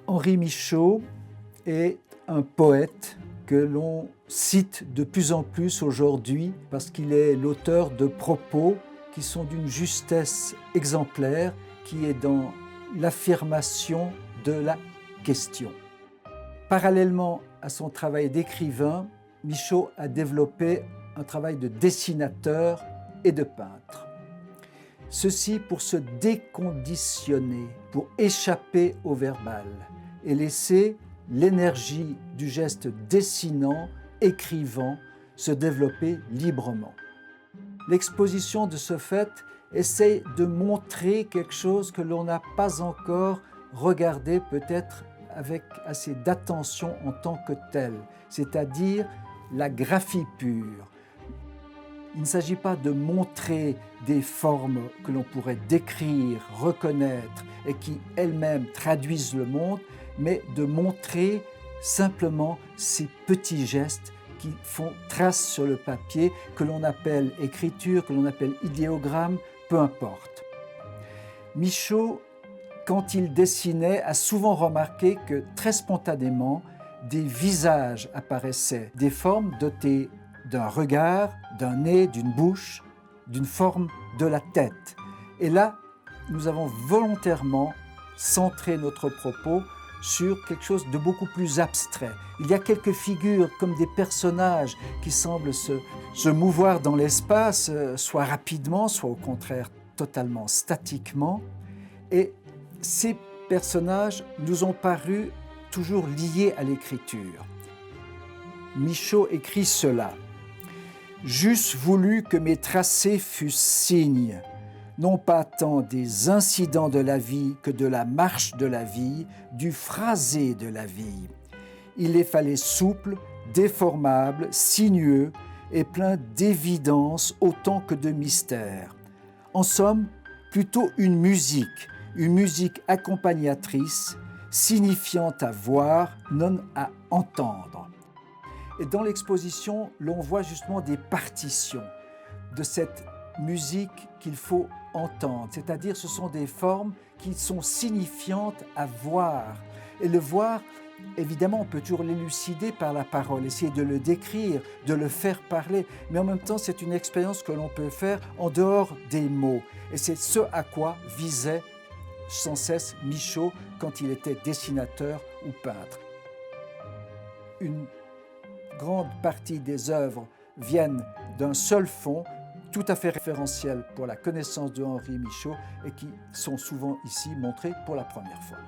Henri Michaux est un poète que l'on cite de plus en plus aujourd'hui parce qu'il est l'auteur de propos qui sont d'une justesse exemplaire, qui est dans l'affirmation de la question. Parallèlement à son travail d'écrivain, Michaux a développé un travail de dessinateur et de peintre. Ceci pour se déconditionner, pour échapper au verbal et laisser l'énergie du geste dessinant, écrivant, se développer librement. L'exposition de ce fait essaye de montrer quelque chose que l'on n'a pas encore regardé peut-être avec assez d'attention en tant que tel, c'est-à-dire la graphie pure. Il ne s'agit pas de montrer des formes que l'on pourrait décrire, reconnaître et qui elles-mêmes traduisent le monde, mais de montrer simplement ces petits gestes qui font trace sur le papier, que l'on appelle écriture, que l'on appelle idéogramme, peu importe. Michaux, quand il dessinait, a souvent remarqué que très spontanément, des visages apparaissaient, des formes dotées d'un regard, d'un nez, d'une bouche, d'une forme de la tête. Et là, nous avons volontairement centré notre propos sur quelque chose de beaucoup plus abstrait. Il y a quelques figures comme des personnages qui semblent se mouvoir dans l'espace, soit rapidement, soit au contraire totalement statiquement. Et ces personnages nous ont paru toujours liés à l'écriture. Michaux écrit cela. « J'eusse voulu que mes tracés fussent signes, non pas tant des incidents de la vie que de la marche de la vie, du phrasé de la vie. Il les fallait souples, déformables, sinueux et pleins d'évidence autant que de mystère. En somme, plutôt une musique accompagnatrice, signifiant à voir, non à entendre. » Et dans l'exposition, l'on voit justement des partitions de cette musique qu'il faut entendre, c'est-à-dire ce sont des formes qui sont signifiantes à voir. Et le voir, évidemment, on peut toujours l'élucider par la parole, essayer de le décrire, de le faire parler, mais en même temps, c'est une expérience que l'on peut faire en dehors des mots. Et c'est ce à quoi visait sans cesse Michaux quand il était dessinateur ou peintre. Une grande partie des œuvres viennent d'un seul fond, tout à fait référentiel pour la connaissance de Henri Michaux et qui sont souvent ici montrées pour la première fois.